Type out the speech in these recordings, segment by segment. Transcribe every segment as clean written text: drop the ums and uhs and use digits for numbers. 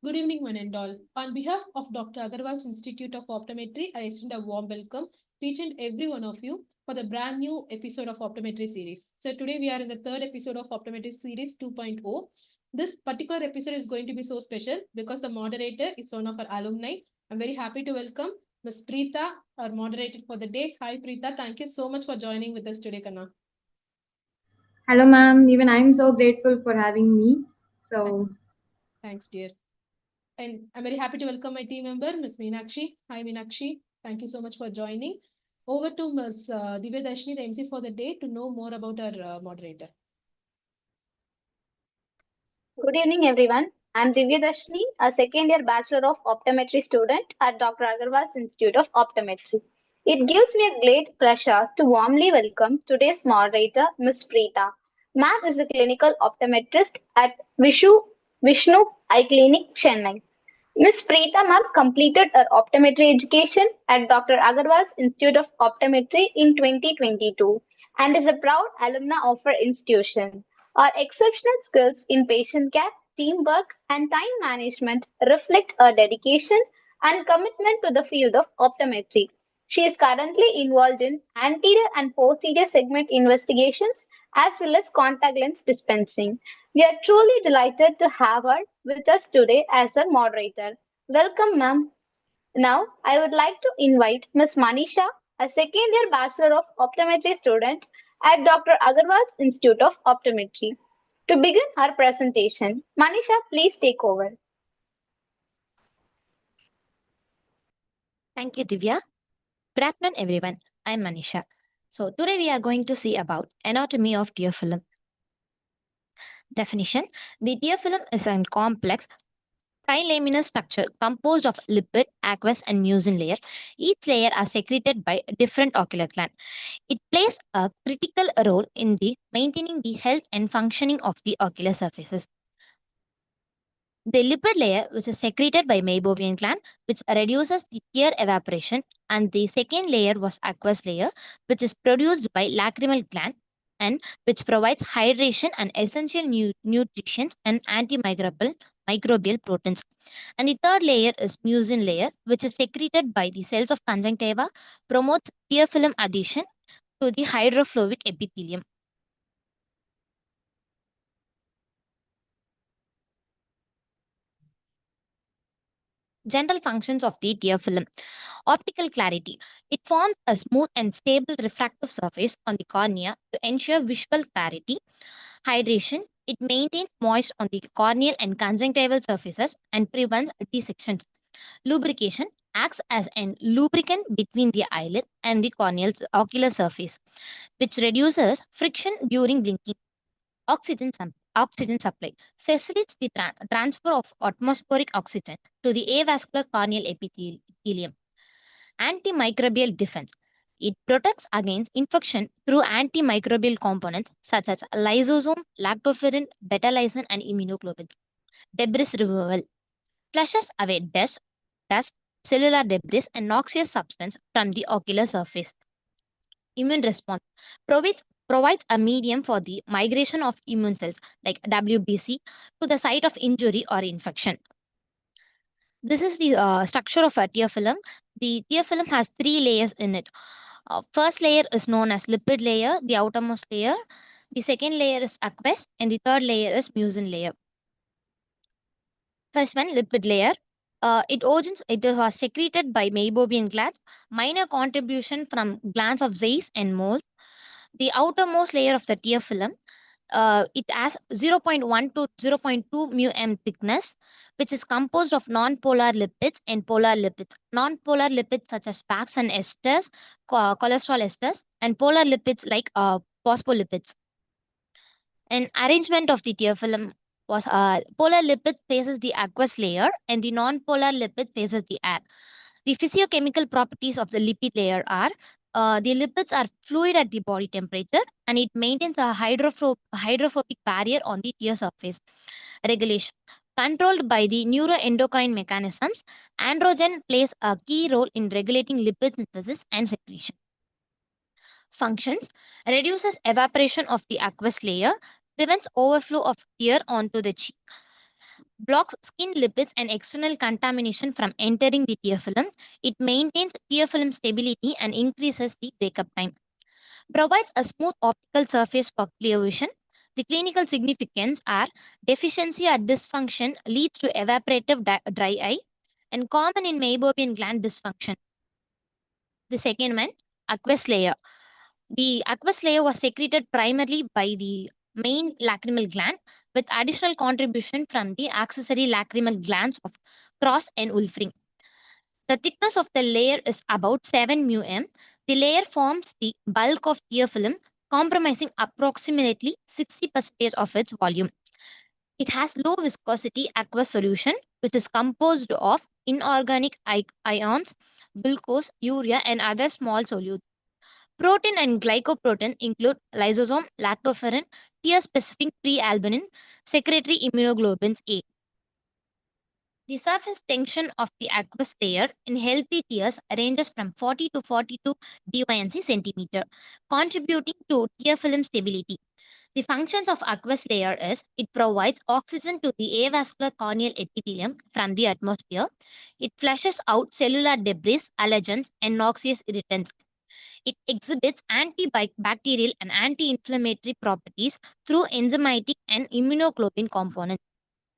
Good evening, one and all. On behalf of Dr. Agarwal's Institute of Optometry, I extend a warm welcome to each and every one of you for the brand new episode of Optometry Series. So today we are in the third episode of Optometry Series 2.0. This particular episode is going to be so special because the moderator is one of our alumni. I'm very happy to welcome Ms. Preetha, our moderator for the day. Hi Preetha, thank you so much for joining with us today, Kanna. Hello, ma'am. Even I'm so grateful for having me. So, Thanks, dear. And I'm very happy to welcome my team member, Ms. Meenakshi. Hi, Meenakshi. Thank you so much for joining. Over to Ms. Divya Darshini, the MC for the day, to know more about our moderator. Good evening, everyone. I'm Divya Darshini, a second year Bachelor of Optometry student at Dr. Agarwal's Institute of Optometry. It gives me a great pleasure to warmly welcome today's moderator, Ms. Preetha. Ma'am is a clinical optometrist at Vishnu Eye Clinic, Chennai. Ms. Preetha ma'am completed her optometry education at Dr. Agarwal's Institute of Optometry in 2022 and is a proud alumna of her institution. Her exceptional skills in patient care, teamwork, and time management reflect her dedication and commitment to the field of optometry. She is currently involved in anterior and posterior segment investigations as well as contact lens dispensing. We are truly delighted to have her with us today as our moderator. Welcome, ma'am. Now, I would like to invite Ms. Manisha, a second year Bachelor of Optometry student at Dr. Agarwal's Institute of Optometry, to begin her presentation. Manisha, please take over. Thank you, Divya. Good afternoon, everyone. I'm Manisha. So today we are going to see about anatomy of tear film. Definition: the tear film is a complex trilaminar structure composed of lipid, aqueous, and mucin layer. Each layer are secreted by different ocular gland. It plays a critical role in the maintaining the health and functioning of the ocular surfaces. The lipid layer, which is secreted by meibomian gland, which reduces the tear evaporation, and the second layer was aqueous layer, which is produced by lacrimal gland and which provides hydration and essential nutrition and microbial proteins. And the third layer is mucin layer, which is secreted by the cells of conjunctiva, promotes tear film adhesion to the hydrophobic epithelium. General functions of the tear film. Optical clarity. It forms a smooth and stable refractive surface on the cornea to ensure visual clarity. Hydration. It maintains moisture on the corneal and conjunctival surfaces and prevents dissections. Lubrication acts as an lubricant between the eyelid and the corneal ocular surface, which reduces friction during blinking. Oxygen supply facilitates the transfer of atmospheric oxygen to the avascular corneal epithelium. Antimicrobial defense. It protects against infection through antimicrobial components such as lysosome, lactoferrin, beta-lysine, and immunoglobulin. Debris removal flushes away dust, cellular debris, and noxious substance from the ocular surface. Immune response provides a medium for the migration of immune cells like WBC to the site of injury or infection. This is the structure of a tear film. The tear film has three layers in it. First layer is known as lipid layer, the outermost layer. The second layer is aqueous, and the third layer is mucin layer. First one, lipid layer. It was secreted by meibomian glands. Minor contribution from glands of Zeiss and moles. The outermost layer of the tear film, it has 0.1 to 0.2 μm thickness, which is composed of non-polar lipids and polar lipids. Non-polar lipids such as fats and esters, cholesterol esters, and polar lipids like phospholipids. An arrangement of the tear film was polar lipid faces the aqueous layer and the non-polar lipid faces the air. The physiochemical properties of the lipid layer are the lipids are fluid at the body temperature and it maintains a hydrophobic barrier on the tear surface. Regulation. Controlled by the neuroendocrine mechanisms, androgen plays a key role in regulating lipid synthesis and secretion. Functions: reduces evaporation of the aqueous layer, prevents overflow of tear onto the cheek, blocks skin lipids and external contamination from entering the tear film. It maintains tear film stability and increases the breakup time. Provides a smooth optical surface for clear vision. The clinical significance are deficiency or dysfunction leads to evaporative dry eye and common in meibomian gland dysfunction. The second one, aqueous layer. The aqueous layer was secreted primarily by the main lacrimal gland with additional contribution from the accessory lacrimal glands of cross and wolfring. The thickness of the layer is about 7 μm. The layer forms the bulk of tear film, comprising approximately 60% of its volume. It has low viscosity aqueous solution, which is composed of inorganic ions, glucose, urea, and other small solutes. Protein and glycoprotein include lysosome, lactoferrin, tear-specific prealbumin, secretory immunoglobulins A. The surface tension of the aqueous layer in healthy tears ranges from 40 to 42 dYnc centimeter, contributing to tear film stability. The functions of aqueous layer is it provides oxygen to the avascular corneal epithelium from the atmosphere. It flushes out cellular debris, allergens, and noxious irritants. It exhibits antibacterial and anti-inflammatory properties through enzymatic and immunoglobulin components.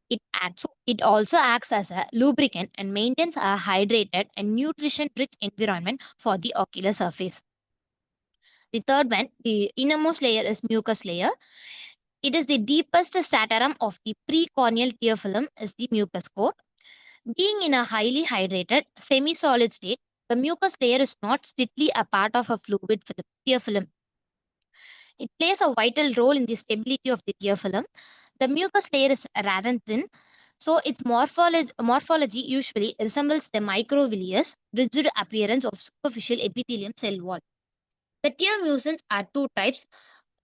It also acts as a lubricant and maintains a hydrated and nutrition-rich environment for the ocular surface. The third one, the innermost layer is mucous layer. It is the deepest stratum of the precorneal tear film is the mucous coat. Being in a highly hydrated, semi-solid state, the mucous layer is not strictly a part of a fluid tear film. It plays a vital role in the stability of the tear film. The mucous layer is rather thin, so its morphology usually resembles the microvillus, rigid appearance of superficial epithelium cell wall. The tear mucins are two types.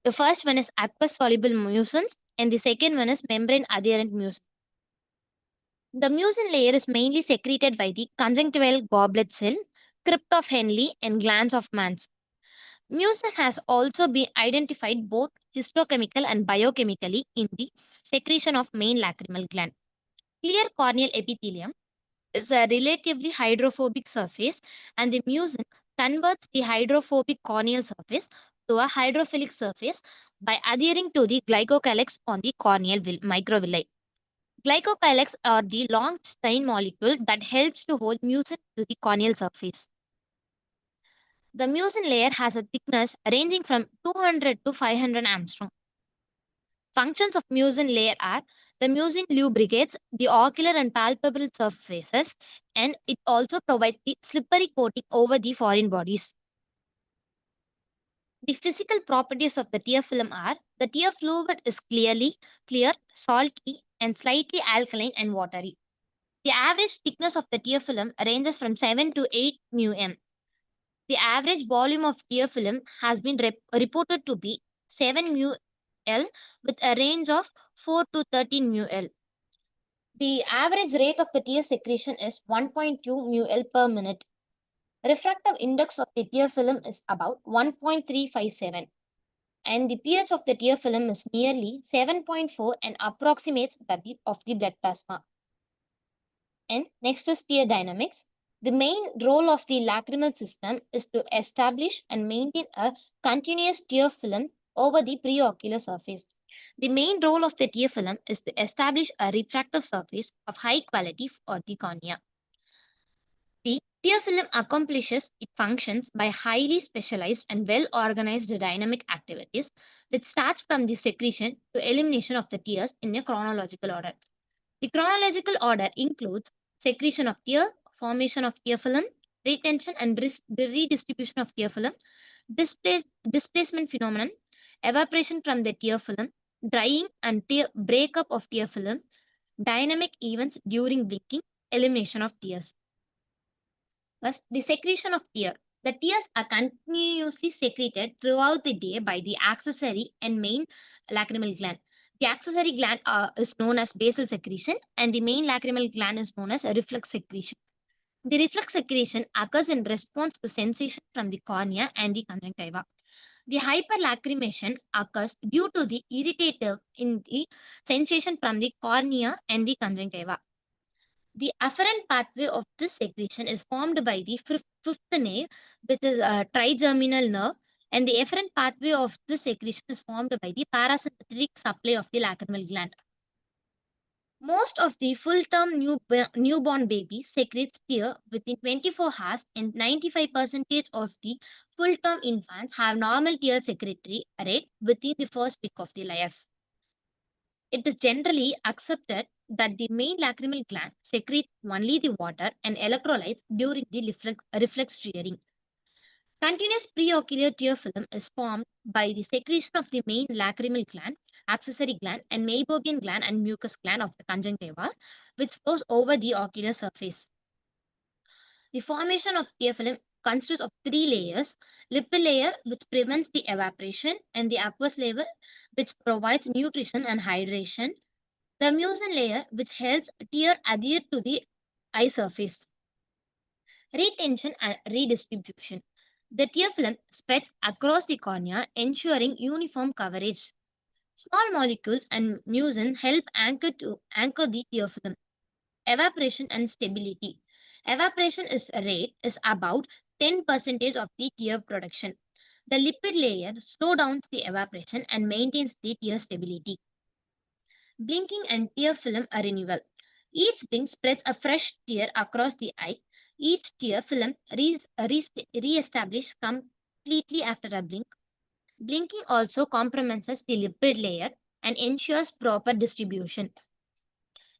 The first one is aqueous soluble mucins, and the second one is membrane adherent mucin. The mucin layer is mainly secreted by the conjunctival goblet cell, crypt of Henle, and glands of Mans. Mucin has also been identified both histochemical and biochemically in the secretion of main lacrimal gland. Clear corneal epithelium is a relatively hydrophobic surface, and the mucin converts the hydrophobic corneal surface to a hydrophilic surface by adhering to the glycocalyx on the corneal microvilli. Glycocalyx are the long chain molecule that helps to hold mucin to the corneal surface. The mucin layer has a thickness ranging from 200 to 500 angstrom. Functions of mucin layer are the mucin lubricates the ocular and palpebral surfaces, and it also provides the slippery coating over the foreign bodies. The physical properties of the tear film are the tear fluid is clear, salty, and slightly alkaline and watery. The average thickness of the tear film ranges from 7 to 8 μm. The average volume of tear film has been reported to be 7 μl with a range of 4 to 13 μl. The average rate of the tear secretion is 1.2 μl per minute. Refractive index of the tear film is about 1.357, and the pH of the tear film is nearly 7.4 and approximates that of the blood plasma. And next is tear dynamics. The main role of the lacrimal system is to establish and maintain a continuous tear film over the preocular surface. The main role of the tear film is to establish a refractive surface of high quality for the cornea. The tear film accomplishes its functions by highly specialized and well-organized dynamic activities, which starts from the secretion to elimination of the tears in a chronological order. The chronological order includes secretion of tear, formation of tear film, retention and redistribution of tear film, displacement phenomenon, evaporation from the tear film, drying and breakup of tear film, dynamic events during blinking, elimination of tears. Thus, the secretion of tear. The tears are continuously secreted throughout the day by the accessory and main lacrimal gland. The accessory gland is known as basal secretion, and the main lacrimal gland is known as a reflex secretion. The reflex secretion occurs in response to sensation from the cornea and the conjunctiva. The hyperlacrimation occurs due to the irritative in the sensation from the cornea and the conjunctiva. The afferent pathway of this secretion is formed by the fifth nerve, which is a trigeminal nerve, and the efferent pathway of this secretion is formed by the parasympathetic supply of the lacrimal gland. Most of the full-term newborn babies secrete tear within 24 hours, and 95% of the full-term infants have normal tear secretory rate within the first week of their life. It is generally accepted that the main lacrimal gland secretes only the water and electrolytes during the reflex tearing. Continuous preocular tear film is formed by the secretion of the main lacrimal gland, accessory gland, and meibomian gland and mucus gland of the conjunctiva, which flows over the ocular surface. The formation of tear film consists of 3 layers: lipid layer, which prevents the evaporation, and the aqueous layer, which provides nutrition and hydration, the mucin layer, which helps tear adhere to the eye surface. Retention and redistribution. The tear film spreads across the cornea, ensuring uniform coverage. Small molecules and mucin help anchor the tear film. Evaporation and stability. Evaporation rate is about 10% of the tear production. The lipid layer slows down the evaporation and maintains the tear stability. Blinking and tear film renewal. Each blink spreads a fresh tear across the eye. Each tear film re-establishes completely after a blink. Blinking also compromises the lipid layer and ensures proper distribution.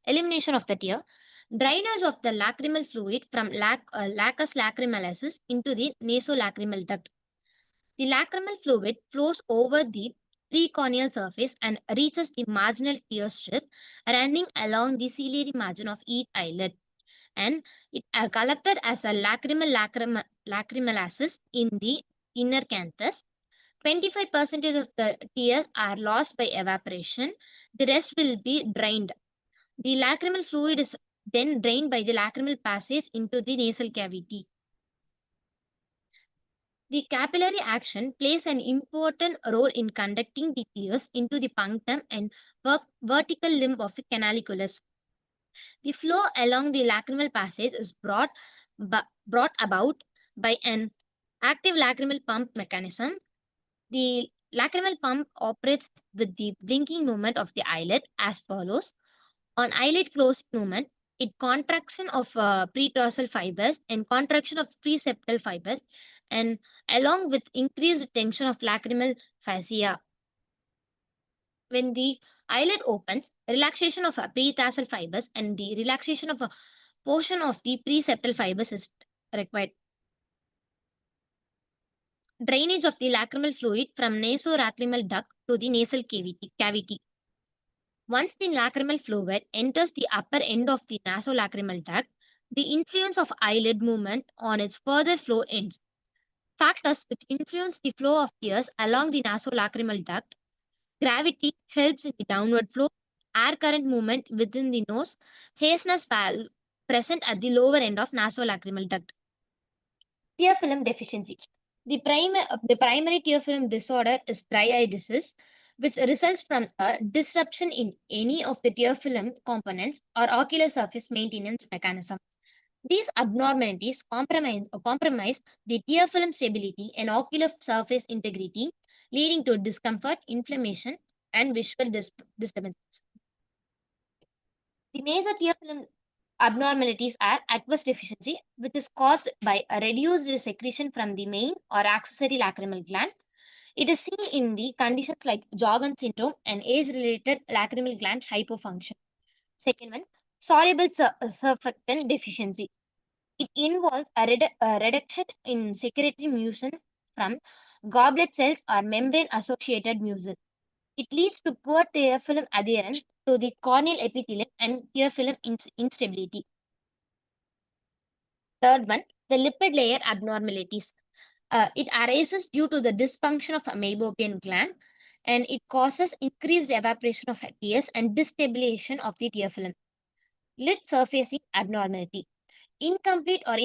Elimination of the tear. Drainage of the lacrimal fluid from lacus lacrimalis into the nasolacrimal duct. The lacrimal fluid flows over the precorneal surface and reaches the marginal tear strip running along the ciliary margin of each eyelid, and it are collected as a lacrimalasis in the inner canthus. 25% of the tears are lost by evaporation. The rest will be drained. The lacrimal fluid is then drained by the lacrimal passage into the nasal cavity. The capillary action plays an important role in conducting the tears into the punctum and vertical limb of the canaliculus. The flow along the lacrimal passage is brought about by an active lacrimal pump mechanism. The lacrimal pump operates with the blinking movement of the eyelid as follows. On eyelid closing movement, it contraction of pretarsal fibers and contraction of preseptal fibers, and along with increased tension of lacrimal fascia. When the eyelid opens, relaxation of pretarsal fibers and the relaxation of a portion of the preseptal fibers is required. Drainage of the lacrimal fluid from nasolacrimal duct to the nasal cavity. Once the lacrimal fluid enters the upper end of the nasolacrimal duct, the influence of eyelid movement on its further flow ends. Factors which influence the flow of tears along the nasolacrimal duct: gravity helps in the downward flow, air current movement within the nose, haziness valve present at the lower end of nasolacrimal duct. Tear film deficiency. The primary tear film disorder is dry eye disease, which results from a disruption in any of the tear film components or ocular surface maintenance mechanism. These abnormalities compromise the tear film stability and ocular surface integrity, leading to discomfort, inflammation, and visual disturbance. The major tear film abnormalities are aqueous deficiency, which is caused by a reduced secretion from the main or accessory lacrimal gland. It is seen in the conditions like Jordan syndrome and age-related lacrimal gland hypofunction. Second one, soluble surfactant deficiency. It involves a reduction in secretory mucin from goblet cells or membrane-associated mucin. It leads to poor tear film adherence to the corneal epithelium and tear film instability. Third one, the lipid layer abnormalities. It arises due to the dysfunction of a meibomian gland, and it causes increased evaporation of tears and destabilization of the tear film. Lid surfacing abnormality. Incomplete or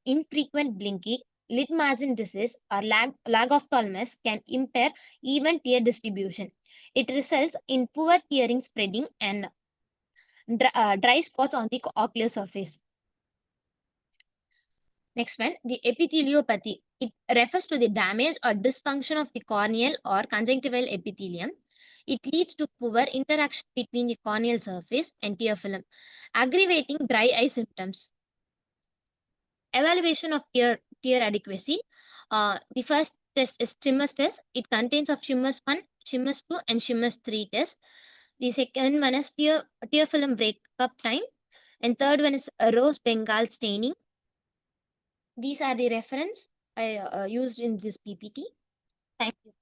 infrequent blinking lid margin disease or lag of tallness can impair even tear distribution. It results in poor tearing spreading and dry spots on the ocular surface. Next one, the epitheliopathy. It refers to the damage or dysfunction of the corneal or conjunctival epithelium. It leads to poor interaction between the corneal surface and tear film, aggravating dry eye symptoms. Evaluation of tear adequacy. The first test is Schimmer's test. It contains of Schimmer's 1, Schimmer's 2, and Schimmer's 3 tests. The second one is tear film breakup time. And third one is rose Bengal staining. These are the reference I used in this PPT. Thank you.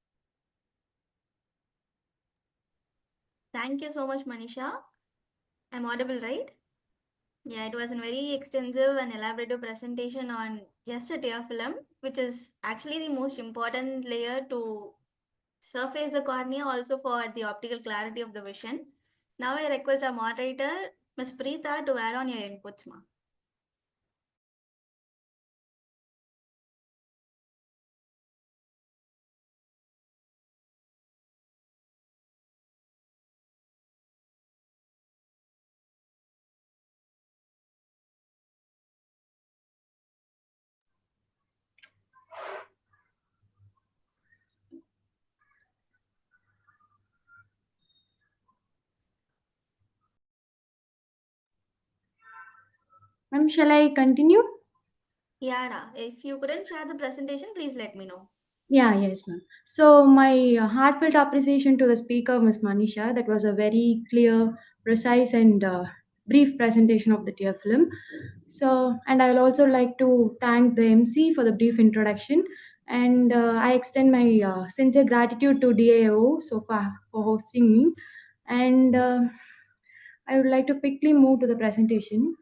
Thank you so much, Manisha. I'm audible, right? Yeah, it was a very extensive and elaborative presentation on just a tear film, which is actually the most important layer to surface the cornea, also for the optical clarity of the vision. Now I request our moderator, Ms. Preetha, to add on your inputs, ma'am. Ma'am, shall I continue? Yara, if you couldn't share the presentation, please let me know. Yeah, yes, ma'am. So my heartfelt appreciation to the speaker, Ms. Manisha. That was a very clear, precise, and brief presentation of the tear film. So, and I will also like to thank the MC for the brief introduction, and I extend my sincere gratitude to DAO so far for hosting me. And I would like to quickly move to the presentation.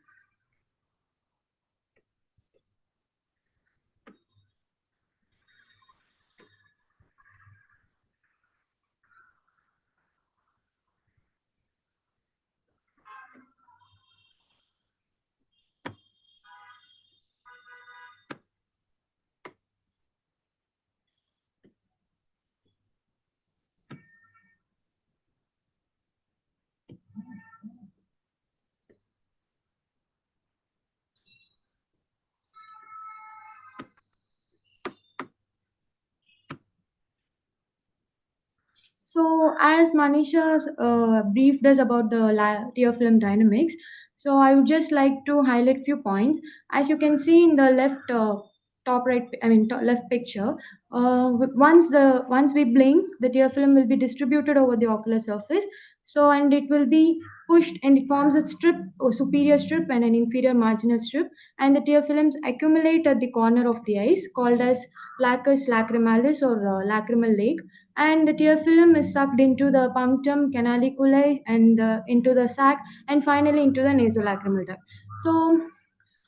So, as Manisha briefed us about the tear film dynamics, so I would just like to highlight few points. As you can see in the left top right, left picture, once we blink, the tear film will be distributed over the ocular surface. So, and it will be pushed, and it forms a strip, a superior strip and an inferior marginal strip, and the tear films accumulate at the corner of the eyes, called as lacus lacrimalis or lacrimal lake, and the tear film is sucked into the punctum canaliculi and into the sac and finally into the nasolacrimal duct. So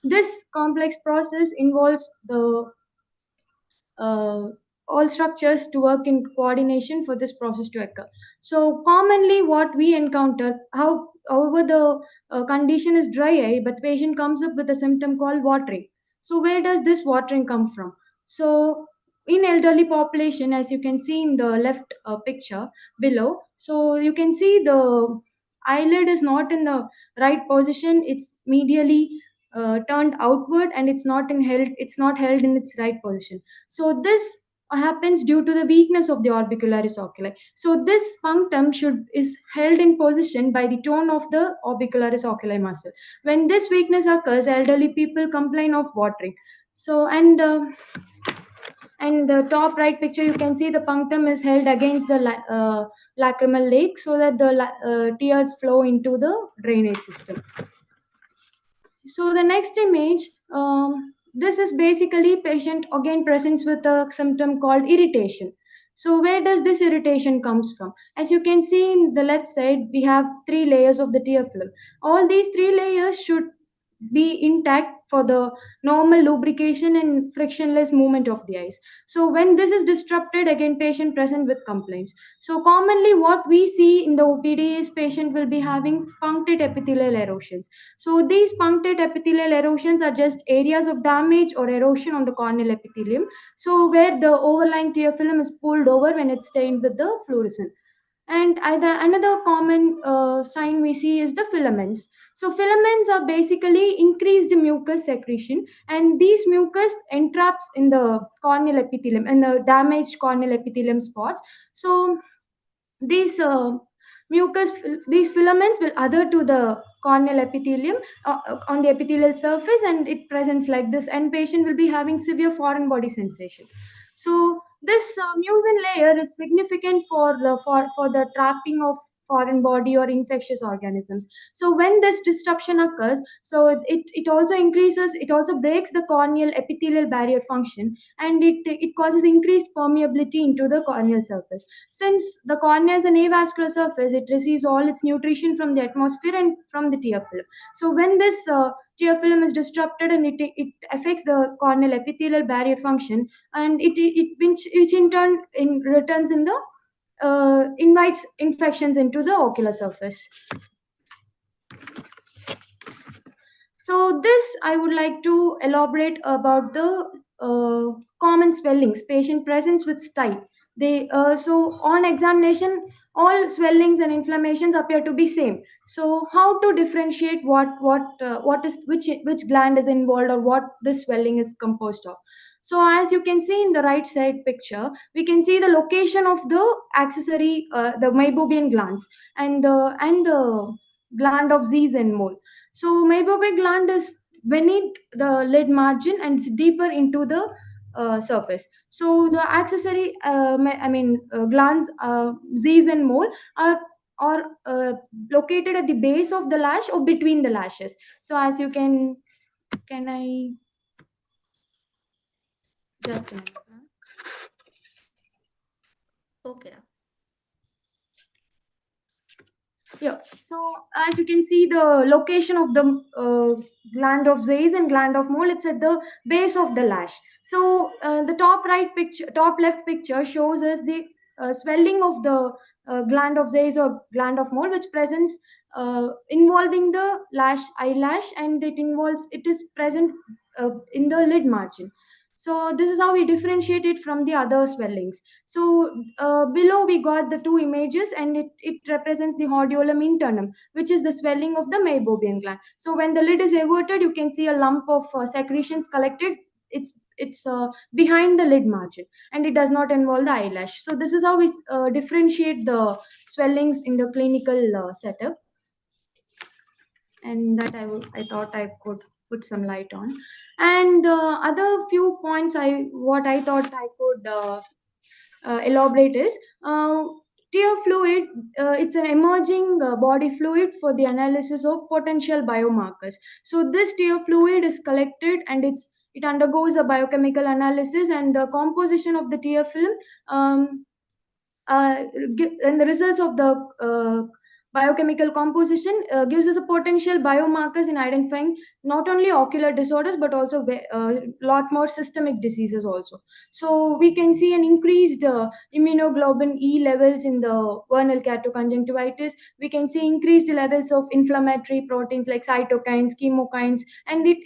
this complex process involves the uh, all structures to work in coordination for this process to occur. So commonly what we encounter, however the condition is dry eye, but patient comes up with a symptom called watering. So where does this watering come from? So in elderly population, as you can see in the left picture below, so you can see the eyelid is not in the right position, it's medially turned outward, and it's not held in its right position. So this happens due to the weakness of the orbicularis oculi. So this punctum is held in position by the tone of the orbicularis oculi muscle. When this weakness occurs, elderly people complain of watering. So and the top right picture, you can see the punctum is held against the lacrimal lake so that the tears flow into the drainage system. So the next image, this is basically patient again presents with a symptom called irritation. So where does this irritation comes from? As you can see in the left side, we have three layers of the tear film. All these three layers should be intact for the normal lubrication and frictionless movement of the eyes. So when this is disrupted, again patient present with complaints. So commonly what we see in the OPD is patient will be having punctate epithelial erosions. So these punctate epithelial erosions are just areas of damage or erosion on the corneal epithelium. So where the overlying tear film is pulled over when it's stained with the fluorescent. And another common sign we see is the filaments. So filaments are basically increased mucus secretion, and these mucus entraps in the corneal epithelium in the damaged corneal epithelium spots. So these these filaments will adhere to the corneal epithelium on the epithelial surface, and it presents like this, and patient will be having severe foreign body sensation. So this mucin layer is significant for the trapping of foreign body or infectious organisms. So when this disruption occurs, so it also increases, it also breaks the corneal epithelial barrier function, and it causes increased permeability into the corneal surface. Since the cornea is an avascular surface, it receives all its nutrition from the atmosphere and from the tear film. So when this tear film is disrupted, and it affects the corneal epithelial barrier function, and which in turn returns in the invites infections into the ocular surface. So this I would like to elaborate about the common swellings patient presents with stye. They so on examination, all swellings and inflammations appear to be same. So how to differentiate what is which gland is involved, or what this swelling is composed of? So as you can see in the right side picture, we can see the location of the accessory, the meibomian glands, and the gland of Zeiss and mole. So meibomian gland is beneath the lid margin and it's deeper into the surface. So the accessory, glands, Zeiss and mole, are located at the base of the lash or between the lashes. So as you can I just a minute, huh? Okay. Yeah. So as you can see, the location of the gland of Zeiss and gland of mole, it's at the base of the lash. So the top left picture shows us the swelling of the gland of Zeiss or gland of mole, which presents involving the eyelash, and it is present in the lid margin. So this is how we differentiate it from the other swellings. So below we got the two images, and it represents the hordeolum internum, which is the swelling of the meibomian gland. So when the lid is everted, you can see a lump of secretions collected. It's behind the lid margin, and it does not involve the eyelash. So this is how we differentiate the swellings in the clinical setup, and that I thought I could put some light on. And other few points I thought I could elaborate is tear fluid. It's an emerging body fluid for the analysis of potential biomarkers. So this tear fluid is collected, and it undergoes a biochemical analysis, and the composition of the tear film uh, and the results of the biochemical composition gives us a potential biomarkers in identifying not only ocular disorders but also a lot more systemic diseases also. So we can see an increased immunoglobulin E levels in the vernal keratoconjunctivitis. We can see increased levels of inflammatory proteins like cytokines, chemokines, and it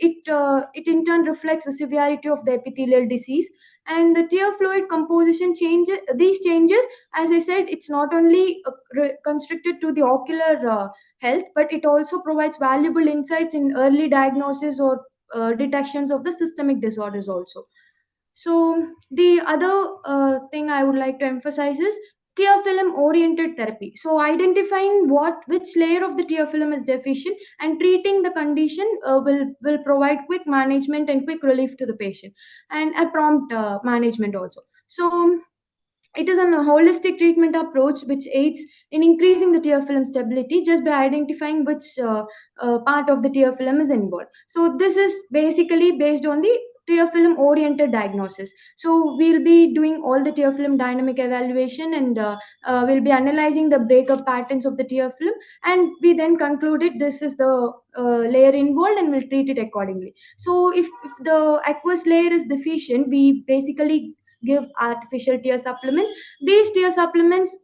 in turn reflects the severity of the epithelial disease. And the tear fluid composition changes. These changes, as I said, it's not only constricted to the ocular health, but it also provides valuable insights in early diagnosis or detections of the systemic disorders also. So the other thing I would like to emphasize is tear film oriented therapy. So identifying which layer of the tear film is deficient and treating the condition will provide quick management and quick relief to the patient, and a prompt management also. So it is a holistic treatment approach which aids in increasing the tear film stability just by identifying which part of the tear film is involved. So this is basically based on the tear film oriented diagnosis. So we'll be doing all the tear film dynamic evaluation, and we'll be analyzing the breakup patterns of the tear film, and we then concluded this is the layer involved, and we'll treat it accordingly. So if the aqueous layer is deficient, we basically give artificial tear supplements. These tear supplements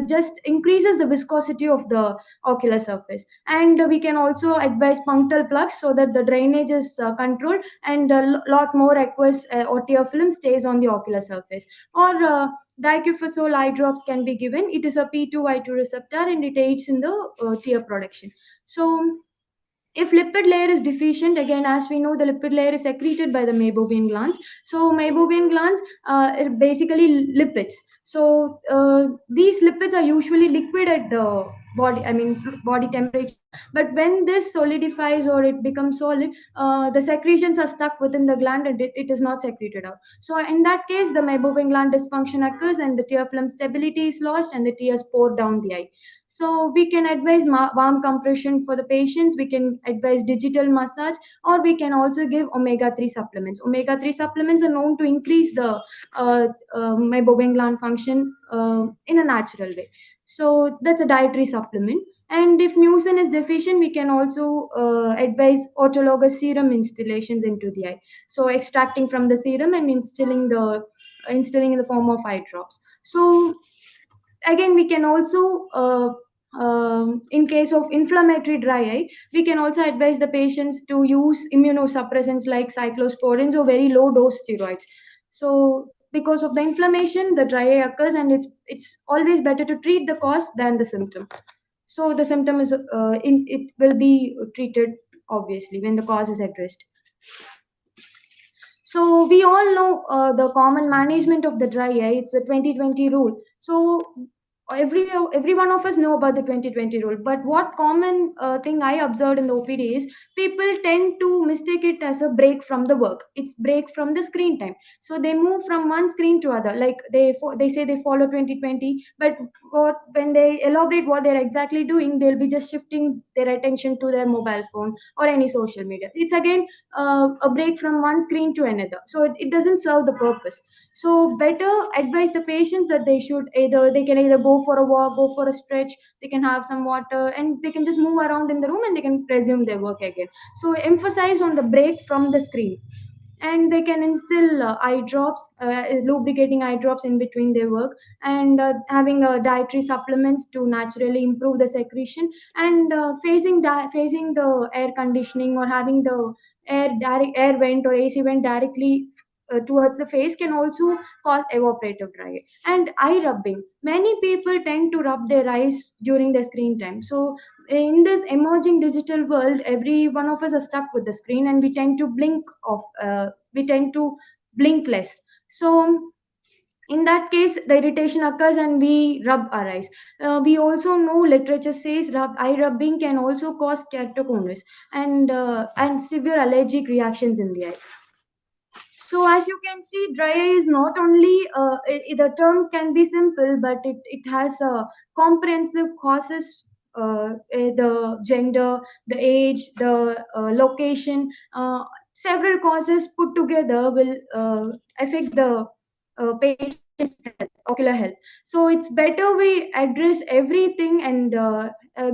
just increases the viscosity of the ocular surface, and we can also advise punctal plugs so that the drainage is controlled, and a lot more aqueous or tear film stays on the ocular surface. Or dicufazole eye drops can be given. It is a P2Y2 receptor, and it aids in the tear production. So if lipid layer is deficient, again, as we know, the lipid layer is secreted by the meibomian glands. So meibomian glands are basically lipids. So these lipids are usually liquid at the body, I mean body temperature. But when this solidifies or it becomes solid, the secretions are stuck within the gland, and it is not secreted out. So in that case, the meibomian gland dysfunction occurs, and the tear film stability is lost, and the tears pour down the eye. So we can advise warm compression for the patients. We can advise digital massage, or we can also give omega-3 supplements. Omega-3 supplements are known to increase the meibomian gland function in a natural way. So that's a dietary supplement. And if mucin is deficient, we can also advise autologous serum instillations into the eye. So extracting from the serum and instilling in the form of eye drops. So again, we can also in case of inflammatory dry eye, we can also advise the patients to use immunosuppressants like cyclosporins or very low dose steroids. So because of the inflammation, the dry eye occurs, and it's always better to treat the cause than the symptom. So the symptom is it will be treated obviously when the cause is addressed. So we all know the common management of the dry eye. It's the 2020 rule. So every one of us know about the 2020 rule. But what common thing I observed in the OPD is people tend to mistake it as a break from the work. It's break from the screen time. So they move from one screen to other. Like they say they follow 2020, but when they elaborate what they're exactly doing, they'll be just shifting their attention to their mobile phone or any social media. It's again a break from one screen to another, so it doesn't serve the purpose. So better advise the patients that they can either go for a walk, go for a stretch, they can have some water, and they can just move around in the room, and they can resume their work again. So emphasize on the break from the screen. And they can instill eye drops, lubricating eye drops in between their work, and having dietary supplements to naturally improve the secretion, and facing the air conditioning, or having the air vent or AC vent directly towards the face can also cause evaporative dry eye. And eye rubbing, many people tend to rub their eyes during the screen time. So in this emerging digital world, every one of us are stuck with the screen, and we tend to blink less. So in that case, the irritation occurs, and we rub our eyes. We also know literature says eye rubbing can also cause keratoconus and severe allergic reactions in the eye. So as you can see, dry eye is not only the term can be simple, but it has comprehensive causes. The gender, the age, the location, several causes put together will affect the patient's ocular health. So it's better we address everything, and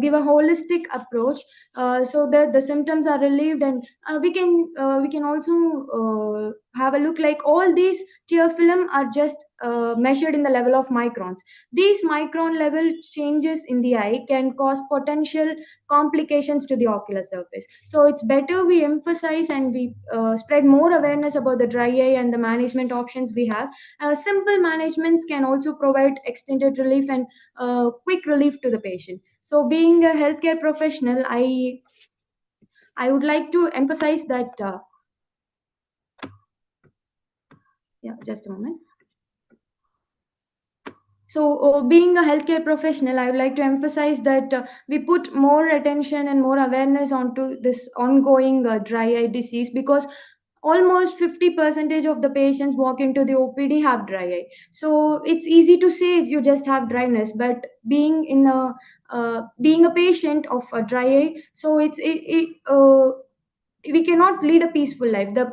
give a holistic approach, so that the symptoms are relieved, and we can also have a look. Like, all these tear film are just measured in the level of microns. These micron level changes in the eye can cause potential complications to the ocular surface. So it's better we emphasize, and we spread more awareness about the dry eye and the management options we have. Simple managements can also provide extended relief and quick relief to the patient. So being a healthcare professional, I would like to emphasize that. Yeah, just a moment. So, being a healthcare professional, I would like to emphasize that we put more attention and more awareness onto this ongoing dry eye disease, because almost 50% of the patients walk into the OPD have dry eye. So it's easy to say you just have dryness, but being a patient of a dry eye, so we cannot lead a peaceful life. The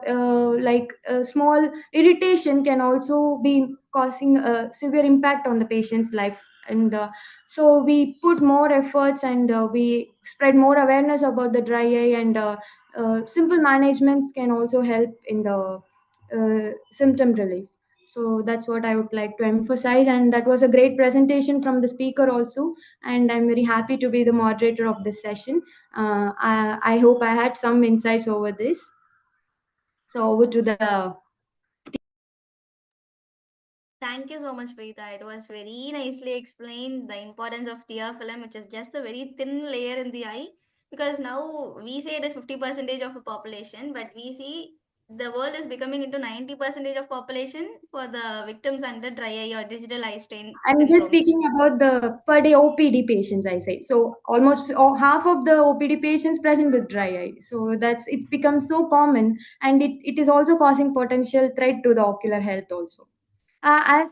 like small irritation can also be causing a severe impact on the patient's life. And so we put more efforts, and we spread more awareness about the dry eye, and simple managements can also help in the symptom relief. So that's what I would like to emphasize, and that was a great presentation from the speaker also, and I'm very happy to be the moderator of this session. I hope I had some insights over this. So over to the. Thank you so much, Preetha. It was very nicely explained the importance of tear film, which is just a very thin layer in the eye. Because now we say it is 50% of a population, but we see the world is becoming into 90% of population for the victims under dry eye or digital eye strain I'm just syndromes. speaking about the per day OPD patients, I say. So almost half of the OPD patients present with dry eye. So it's become so common, and it is also causing potential threat to the ocular health also. As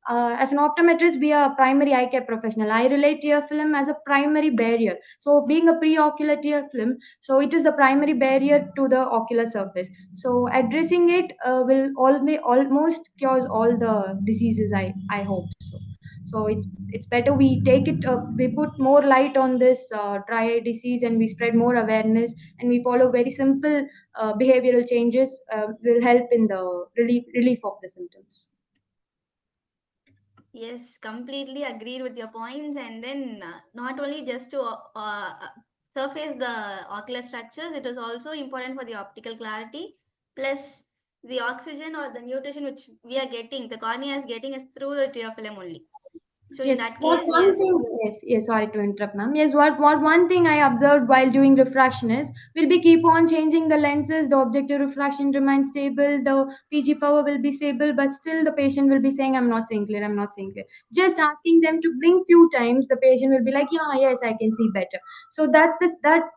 an optometrist, be a primary eye care professional, I relate tear film as a primary barrier. So being a preocular tear film, so it is the primary barrier to the ocular surface. So addressing it will almost cures all the diseases. I hope so. So it's better we take it. We put more light on this dry eye disease, and we spread more awareness, and we follow very simple behavioral changes. Will help in the relief of the symptoms. Yes, completely agreed with your points. And then not only just to surface the ocular structures, it is also important for the optical clarity. Plus, the oxygen or the nutrition which we are getting, the cornea is getting is through the tear film only. So in Yes, that what case, one yes. thing, yes, sorry to interrupt, ma'am. Yes, what one thing I observed while doing refraction is we'll be keep on changing the lenses, the objective refraction remains stable, the PG power will be stable, but still the patient will be saying, I'm not seeing clear, I'm not seeing clear. Just asking them to blink few times, the patient will be like, yeah, yes, I can see better. So that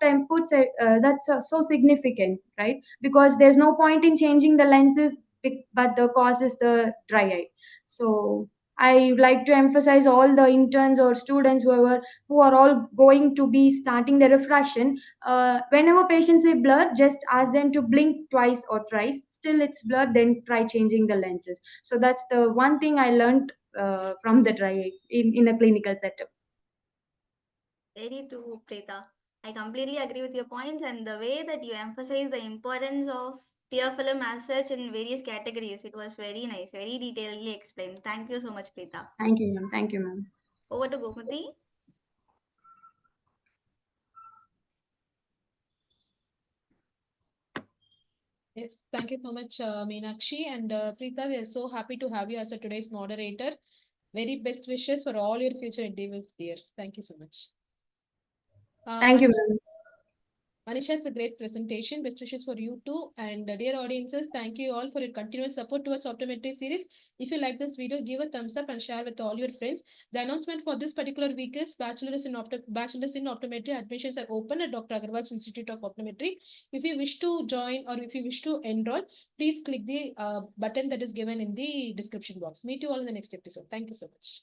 time puts that's so significant, right? Because there's no point in changing the lenses, but the cause is the dry eye. So I would like to emphasize all the interns or students who are all going to be starting their refraction. Whenever patients say blur, just ask them to blink twice or thrice. Still it's blur, then try changing the lenses. So that's the one thing I learned from the dry eye in a clinical setup. Very true, Preetha. I completely agree with your points and the way that you emphasize the importance of tear film as such in various categories. It was very nice, very detailedly explained. Thank you so much, Preetha. Thank you, ma'am. Thank you, ma'am. Over to Gopati. Yes, thank you so much, Meenakshi and Preetha. We are so happy to have you as a today's moderator. Very best wishes for all your future endeavors, dear. Thank you so much. Thank you, ma'am. Manisha, it's a great presentation. Best wishes for you too. And dear audiences, thank you all for your continuous support towards Optometry Series. If you like this video, give a thumbs up and share with all your friends. The announcement for this particular week is Bachelor's in Optometry admissions are open at Dr. Agarwal's Institute of Optometry. If you wish to join or if you wish to enroll, please click the button that is given in the description box. Meet you all in the next episode. Thank you so much.